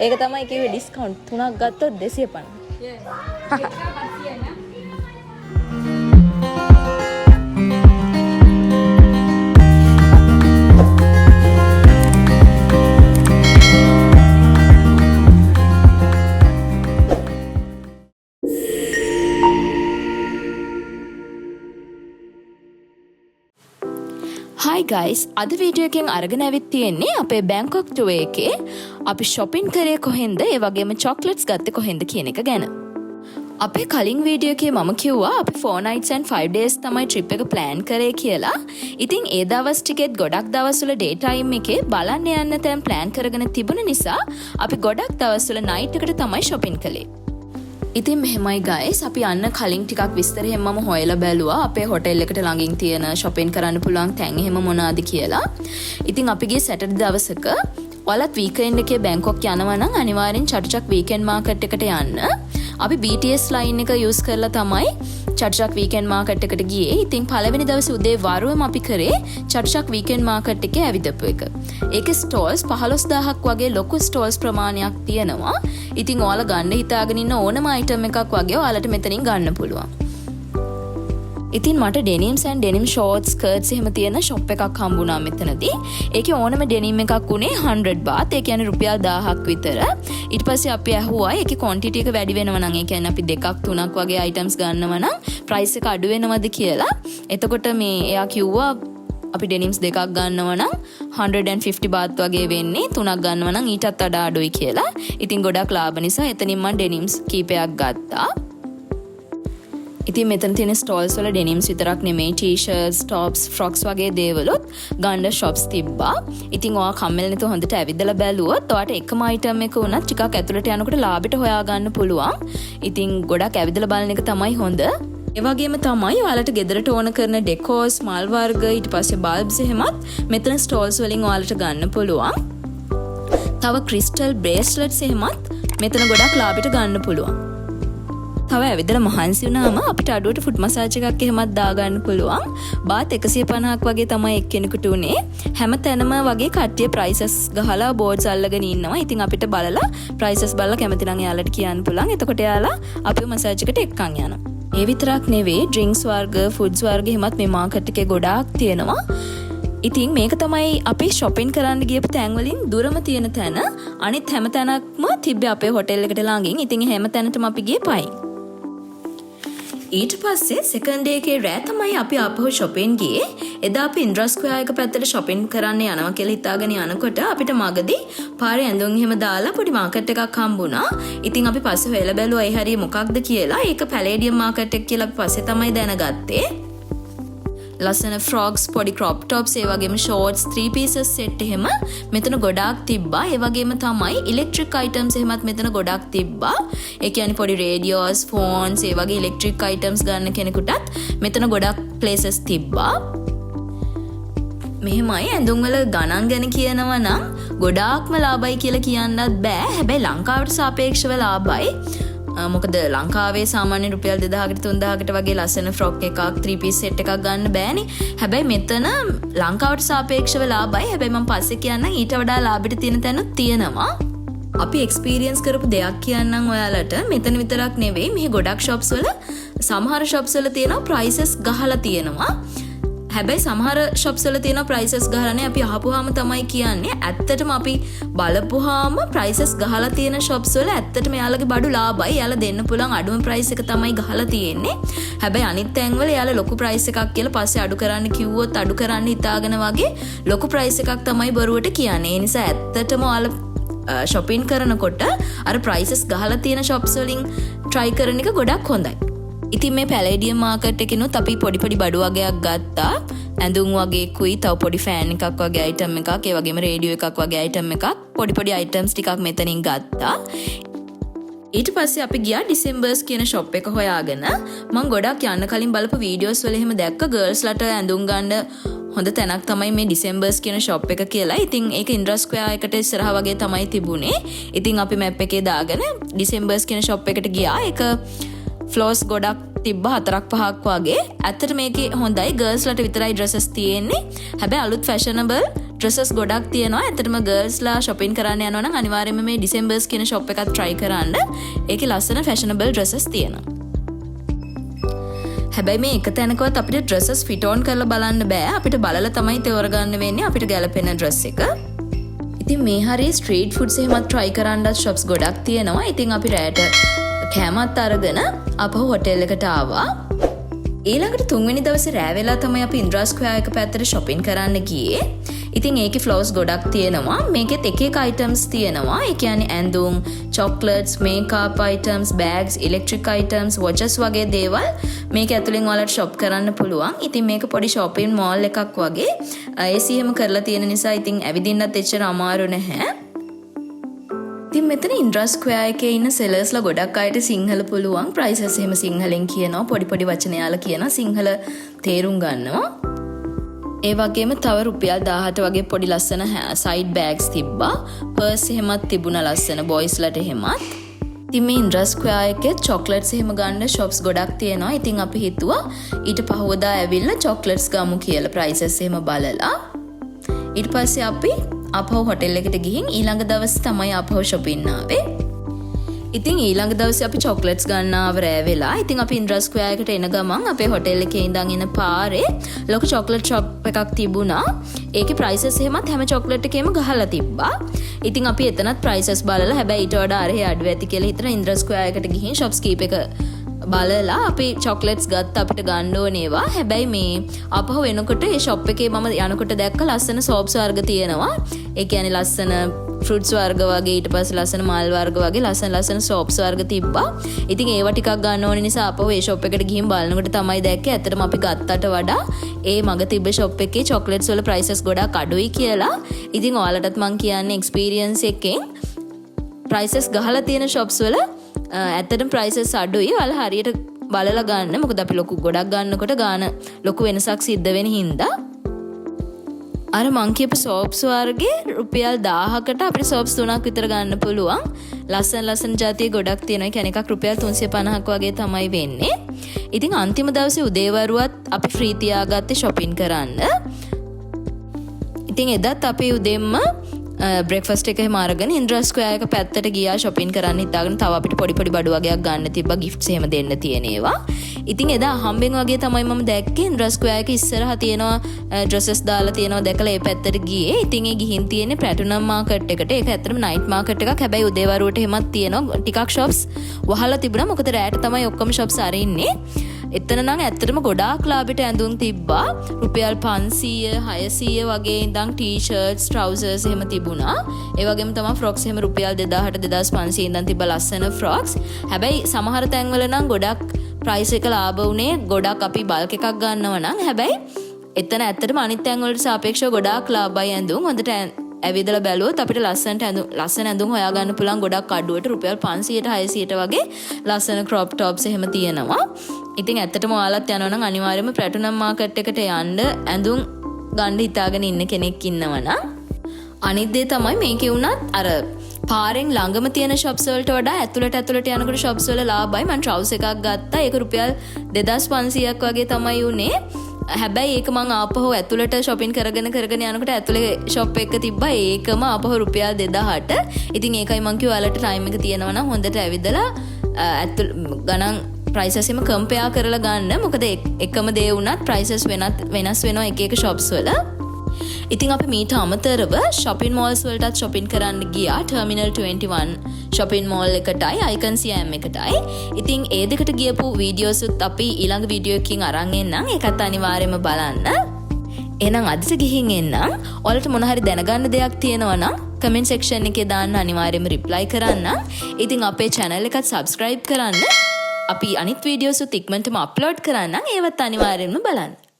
ඒක තමයි කිව්වේ ඩිස්කවුන්ට් 3ක් ගත්තොත් 250. Hi guys, අද වීඩියෝ එකෙන් අරගෙන ඇවිත් තියෙන්නේ අපේ බැංකොක් ටුවර් එකේ අපි shopping කරේ කොහෙන්ද ඒ වගේම chocolates ගත්තේ කොහෙන්ද කියන එක ගැන. අපේ කලින් වීඩියෝ එකේ මම කිව්වා අපි 4 nights and 5 days තමයි trip එක plan කරේ කියලා. ඉතින් ඒ දවස් ටිකෙත් ගොඩක් දවස්වල day time එකේ බලන්න යන්න තැන් plan කරගෙන තිබුණ නිසා අපි ගොඩක් දවස්වල night එකට තමයි shopping කළේ. ඉතින් මෙහෙමයි guys අපි යන්න කලින් ටිකක් විස්තරයෙන් මම හොයලා බැලුවා අපේ හොටෙල් එකට ළඟින් තියෙන shopping කරන්න පුළුවන් තැන් එහෙම මොනවාද කියලා. ඉතින් අපි ගියේ Saturday දවසක. ඔයාලත් weekend එකේ බැංකොක් යනවා නම් අනිවාර්යෙන් චටුචක් weekend market එකට යන්න. අපි BTS line එක use කරලා තමයි චටුචක් weekend market එකට ගියේ. ඉතින් පළවෙනි දවසේ උදේ වරුවම අපි කරේ චටුචක් weekend market එකේ ඇවිදපු එක. ඒකේ stalls 15000ක් වගේ ලොකු stalls ප්‍රමාණයක් තියෙනවා. ඉතින් ඔයාලා ගන්න හිතාගෙන ඉන්න ඕනම item එකක් වගේ ඔයාලට මෙතනින් ගන්න පුළුවන්. ඉතින් මට denims and denim shorts skirts එහෙම තියෙන shop එකක් හම්බුණා මෙතනදී. ඒකේ ඕනම denim එකක් උනේ 100 baht. ඒ කියන්නේ රුපියල් 1000ක් විතර. ඊට පස්සේ අපි ඇහුවා ඒකේ quantity එක වැඩි වෙනවා නම් ඒ කියන්නේ අපි දෙකක් තුනක් වගේ items ගන්නවා නම් price එක අඩු වෙනවද කියලා. එතකොට මේ එයා කිව්වා අපි denims දෙකක් ගන්නවා නම් 150 baht වගේ වෙන්නේ. තුනක් ගන්නවා නම් ඊටත් වඩා අඩුයි කියලා. ඉතින් ගොඩක් ලාභ නිසා එතනින් මම denims කීපයක් ගත්තා. ඉතින් මෙතන තියෙන stalls වල denims විතරක් නෙමෙයි t-shirts, tops, frocks වගේ දේවලුත් ගන්න shops තිබ්බා. ඉතින් ඔයා කම්මැලි නැතුව හොඳට ඇවිදලා බැලුවොත් ඔයාට එකම item එක උනත් ටිකක් ඇතුළට යනකොට ලාභෙට හොයා ගන්න පුළුවන්. ඉතින් ගොඩක් ඇවිදලා බලන එක තමයි හොඳ. ඒ වගේම තමයි ඔයාලට ගෙදරට ඕන කරන ඩෙකෝස්, මල් වර්ග, ඊට පස්සේ බල්බ්ස් එහෙමත් මෙතන stalls වලින් ඔයාලට ගන්න පුළුවන්. තව crystal bracelets එහෙමත් මෙතන ගොඩක් ලාභෙට ගන්න පුළුවන්. තව ඇවිදලා මහන්සි වුණාම අපිට අඩුවට ෆුට් මසාජ් එකක් එහෙමත් දාගන්න පුළුවන්. බාත් 150ක් වගේ තමයි එක්කෙනෙකුට උනේ. හැම තැනම වගේ කට්ටිය prices ගහලා boards අල්ලගෙන ඉන්නවා. ඉතින් අපිට බලලා prices බලලා කැමති නම් එයාලට කියන්න පුළුවන්. එතකොට එයාලා අපිව මසාජ් එකට එක්කන් යනවා. ඒ විතරක් නෙවෙයි drinks වර්ග, foods වර්ග එහෙමත් මේ මාකට් එකේ ගොඩාක් තියෙනවා. ඉතින් මේක තමයි අපි shopping කරන්න ගියපු තැන් වලින් දුරම තියෙන තැන. අනිත් හැම තැනක්ම තිබ්බේ අපේ හොටෙල් එකට ළඟින්. ඉතින් හැම තැනටම අපි ගියේ පයින්. ඊට පස්සේ second day එකේ රෑ තමයි අපි ආපහු shopping ගියේ. එදා අපි ඉන්ද්‍රා ස්ක්වයර් එක පැත්තට shopping කරන්න යනවා කියලා හිතාගෙන යනකොට අපිට මගදී පාරේ ඇඳුම් එහෙම දාලා පොඩි මාකට් එකක් හම්බුණා. ඉතින් අපි පස්සේ හොයලා බැලුවා ඒ හරිය මොකක්ද කියලා. ඒක පැලේඩියම් මාකට් එක කියලා අපි පස්සේ තමයි දැනගත්තේ. ලස්සන frogs, පොඩි crop tops, ඒ වගේම shorts, 3 pieces set එහෙම මෙතන ගොඩාක් තිබ්බා. ඒ වගේම තමයි electric items එහෙමත් මෙතන ගොඩාක් තිබ්බා. ඒ කියන්නේ පොඩි radios, phones, ඒ වගේ electric items ගන්න කෙනෙකුටත් මෙතන ගොඩාක් places තිබ්බා. මෙහෙමයි ඇඳුම් වල ගණන් ගැන කියනවා නම් ගොඩාක්ම ලාභයි කියලා කියන්නත් බෑ. හැබැයි ලංකාවට සාපේක්ෂව ලාභයි. මොකද ලංකාවේ සාමාන්‍ය රුපියල් 2000කට 3000කට වගේ ලස්සන ෆ්‍රොක් එකක් 3 piece set එකක් ගන්න බෑනේ. හැබැයි මෙතන ලංකාවට සාපේක්ෂව ලාභයි. හැබැයි මම පස්සේ කියන්නම් ඊට වඩා ලාභෙට තියෙන තැනුත් තියෙනවා. අපි එක්ස්පීරියන්ස් කරපු දෙයක් කියන්නම් ඔයාලට. මෙතන විතරක් නෙවෙයි මෙහි ගොඩක් shops වල සමහර shops වල තියෙනවා prices ගහලා තියෙනවා. හැබැයි සමහර shops වල තියෙන prices ගහලානේ අපි අහපුවාම තමයි කියන්නේ. ඇත්තටම අපි බලපුවාම prices ගහලා තියෙන shops වල ඇත්තටම යාළුවගේ බඩු ලාභයි. යාළුවා දෙන්න පුළුවන් අඩුම price එක තමයි ගහලා තියෙන්නේ. හැබැයි අනිත් තැන් වල යාළුවා ලොකු price එකක් කියලා පස්සේ අඩු කරන්න කිව්වොත් අඩු කරන්න හිතාගෙන වගේ ලොකු price එකක් තමයි බොරුවට කියන්නේ. ඒ නිසා ඇත්තටම යාළුවා shopping කරනකොට අර prices ගහලා තියෙන shops වලින් try කරන එක ගොඩක් හොඳයි. ඉතින් මේ පැලේඩියම් මාකට් එකකිනුත් අපි පොඩි පඩු වගේක් ගත්තා. ඇඳුම් වගේ කුයි, තව පොඩි ෆෑන් එකක් වගේ item එකක්, ඒ වගේම රේඩියෝ එකක් වගේ item එකක්, පොඩි items ටිකක් මෙතනින් ගත්තා. ඊට පස්සේ අපි ගියා ඩිසෙම්බර්ස් කියන shop එක හොයාගෙන. මම ගොඩක් යන්න කලින් බලපු වීඩියෝස් වල එහෙම දැක්ක girls ලට ඇඳුම් ගන්න හොඳ තැනක් තමයි මේ ඩිසෙම්බර්ස් කියන shop එක කියලා. ඉතින් ඒක ඉන්ද්‍රා ස්ක්වයර් එකට ඉස්සරහා වගේ තමයි තිබුණේ. ඉතින් අපි මැප් එකේ දාගෙන ඩිසෙම්බර්ස් කියන shop එකට ගියා. ඒක ෆ්ලෝස් ගොඩක් තිබ්බ 4-5ක් වගේ. ඇත්තට මේකේ හොඳයි girls ලට විතරයි dresses තියෙන්නේ. හැබැයි අලුත් fashionable ඩ්‍රෙසස් ගොඩක් තියෙනවා. ඇත්තටම ගර්ල්ස්ලා shopping කරන්න යනවා නම් අනිවාර්යයෙන්ම මේ ඩිසෙම්බර්ස් කියන shop එකත් try කරන්න. ඒකේ ලස්සන fashionable dresses තියෙනවා. හැබැයි මේ එක තැනකවත් අපිට dresses fit on කරලා බලන්න බෑ. අපිට බලලා තමයි තෝරගන්න වෙන්නේ අපිට ගැලපෙන dress එක. ඉතින් මේ හරිය ස්ට්‍රීට් ෆුඩ්ස් එහෙමත් try කරන්නත් shops ගොඩක් තියෙනවා. ඉතින් අපි රැයට කෑමත් අරගෙන අපහු හොටෙල් එකට ආවා. ඊළඟට තුන්වෙනි දවසේ රෑ වෙලා තමයි අපි ඉන්ද්‍රා ස්ක්වයර් එක පැත්තට shopping කරන්න ගියේ. ඉතින් ඒකේ ෆ්ලෝර්ස් ගොඩක් තියෙනවා. මේකෙත් එක එක items තියෙනවා. ඒ කියන්නේ ඇඳුම්, chocolates, makeup items, bags, electric items, watches වගේ දේවල් මේක ඇතුලෙන් ඔයාලට shop කරන්න පුළුවන්. ඉතින් මේක පොඩි shopping mall එකක් වගේ. AC එහෙම කරලා තියෙන නිසා ඉතින් ඇවිදින්නත් එච්චර අමාරු නැහැ. ඉතින් මෙතන ඉන්ද්‍රා ස්ක්වයර් එකේ ඉන්න sellers ගොඩක් අයට සිංහල පුළුවන්. prices එහෙම සිංහලෙන් කියනවා. පොඩි වචන යාලා කියනවා. සිංහල තේරුම් ගන්නවා. ඒ වගේම තව රුපියල් 17 වගේ පොඩි ලස්සන side bags තිබ්බා. purse එහෙමත් තිබුණා ලස්සන boysලට එහෙමත්. ඉතින් මේ ඉන්ද්‍රා ස්ක්වයර් එකේ chocolates එහෙම ගන්න shops ගොඩක් තියෙනවා. ඉතින් අපි හිතුවා ඊට පහවදා ඇවිල්ලා chocolates ගමු කියලා prices එහෙම බලලා. ඊට පස්සේ අපි අපහු හොටෙල් එකට ගිහින් ඊළඟ දවසේ තමයි අපහු shopping ආවේ. ඉතින් ඊළඟ දවසේ අපි chocolates ගන්න ආව රෑ වෙලා. ඉතින් අපි ඉන්ද්‍රා ස්ක්වයර් එකට එන ගමන් අපේ හොටෙල් එකේ ඉඳන් එන පාරේ ලොකු chocolate shop එකක් තිබුණා. ඒකේ prices එහෙමත් හැම chocolate එකේම ගහලා තිබ්බා. ඉතින් අපි එතනත් prices බලලා හැබැයි ඊට වඩා අරහේ අඩු ඇති කියලා හිතන ඉන්ද්‍රා ස්ක්වයර් එකට ගිහින් shops කීප එක බලලා අපි chocolates ගත්ත අපිට ගන්න ඕනේ ඒවා. හැබැයි මේ අපහු එනකොට ඒ shop එකේ මම යනකොට දැක්ක ලස්සන soaps වර්ග තියෙනවා. ඒ කියන්නේ ලස්සන fruits වර්ග වගේ ඊට පස්සේ ලස්සන මල් වර්ග වගේ ලස්සන soaps වර්ග තිබ්බා. ඉතින් ඒවා ටිකක් ගන්න ඕනේ නිසා අපහු ඒ shop එකට ගිහින් බලනකොට තමයි දැක්කේ ඇත්තටම අපි ගත්තට වඩා ඒ මග තිබ්බ shop එකේ chocolates වල prices ගොඩක් අඩුයි කියලා. ඉතින් ඔයාලටත් මම කියන්නේ experience එකෙන් prices ගහලා තියෙන shops වල ඇත්තටම prices අඩුයි. ඔයාලා හරියට බලලා ගන්න. මොකද අපි ගොඩක් ගන්නකොට ගාන ලොකු වෙනසක් සිද්ධ වෙන හින්දා අර මං කියපු soaps වර්ගේ රුපියල් 1000කට අපිට soaps 3ක් විතර ගන්න පුළුවන්. ලස්සන જાතිය ගොඩක් තියෙනවා. ඒ කියන්නේ එකක් රුපියල් 350ක් වගේ තමයි වෙන්නේ. ඉතින් අන්තිම දවසේ උදේවරුවත් අපි ෆ්‍රී තියාගත්තේ shopping කරන්න. ඉතින් එදත් අපි උදේම බ්‍රෙක්ෆාස්ට් එක එහෙම අරගෙන ඉන්ද්‍රා ස්ක්වයර් එක පැත්තට ගියා shopping කරන්න හිතාගෙන. තව අපිට පොඩි බඩු වගේක් ගන්න තිබ්බා gifts එහෙම දෙන්න තියෙන ඒවා. ඉතින් එදා හම්බෙන් වගේ තමයි මම දැක්කේ ඉන්ද්‍රා ස්ක්වයර් එක ඉස්සරහා තියෙනවා dresses දාලා තියෙනවා දැකලා ඒ පැත්තට ගියේ. ඉතින් ඒ ගිහින් තියෙන්නේ Platinum market එකට. ඒක ඇත්තටම night market එකක්. හැබැයි උදේවරුවට එහෙමත් තියෙනවා ටිකක් shops වහලා තිබුණා. මොකද රැට තමයි ඔක්කොම shops අරින්නේ. එතන නම් ඇත්තටම ගොඩාක් ලාභෙට ඇඳුම් තිබ්බා. රුපියල් 500 600 වගේ ඉඳන් t-shirts trousers එහෙම තිබුණා. ඒ වගේම තමයි frocks එහෙම රුපියල් 2000ට 2500 ඉඳන් තිබ්බ ලස්සන frocks. හැබැයි සමහර තැන්වල නම් ගොඩක් price එක ලාභ උනේ. ගොඩක් අපි bulk එකක් ගන්නව නම්. හැබැයි එතන ඇත්තටම අනිත් තැන් වලට සාපේක්ෂව ගොඩාක් ලාභයි ඇඳුම්. හොඳට ඇවිදලා බැලුවොත් අපිට ලස්සන ඇඳුම් හොයාගන්න පුළුවන් ගොඩක් අඩුවට රුපියල් 500ට 600ට වගේ ලස්සන crop tops එහෙම තියෙනවා. ඉතින් ඇත්තටම ඔයාලත් යනවා නම් අනිවාර්යයෙන්ම Platinum market එකට යන්න ඇඳුම් ගන්න හිතාගෙන ඉන්න කෙනෙක් ඉන්නවනම්. අනිත් දේ තමයි මේකේ උනත් අර පාරෙන් ළඟම තියෙන shops වලට වඩා ඇතුළට යනකොට shops වල ලාභයි. මම trouser එකක් ගත්තා. ඒක රුපියල් 2500ක් වගේ තමයි උනේ. හැබැයි ඒක මං ආපහු ඇතුළට shopping කරගෙන යනකොට ඇතුළේ shop එක තිබ්බා. ඒකම ආපහු රුපියල් 2000ට. ඉතින් ඒකයි මං කිව්වා ඔයාලට time එක තියෙනවා නම් හොඳට ඇවිදලා ගණන් prices එම compare කරලා ගන්න. මොකද එකම දේ වුණත් prices වෙනස් වෙනවා එක shops වල. ඉතින් අපි මීට අමතරව shopping malls වලටත් shopping කරන්න ගියා. Terminal 21 shopping mall එකටයි Icon CM එකටයි. ඉතින් ඒ දෙකට ගියපු වීඩියෝස් උත් අපි ඊළඟ වීඩියෝ එකකින් අරන් එන්නම්. ඒකත් අනිවාර්යයෙන්ම බලන්න. එහෙනම් අදට ගිහින් එන්නම්. ඔයාලට මොන හරි දැනගන්න දෙයක් තියෙනවා නම් comment section එකේ දාන්න අනිවාර්යයෙන්ම reply කරන්න. ඉතින් අපේ channel එකත් subscribe කරන්න. අපි අනිත් වීඩියෝස් උත් ඉක්මනටම upload කරන්නම්. ඒවත් අනිවාර්යයෙන්ම බලන්න.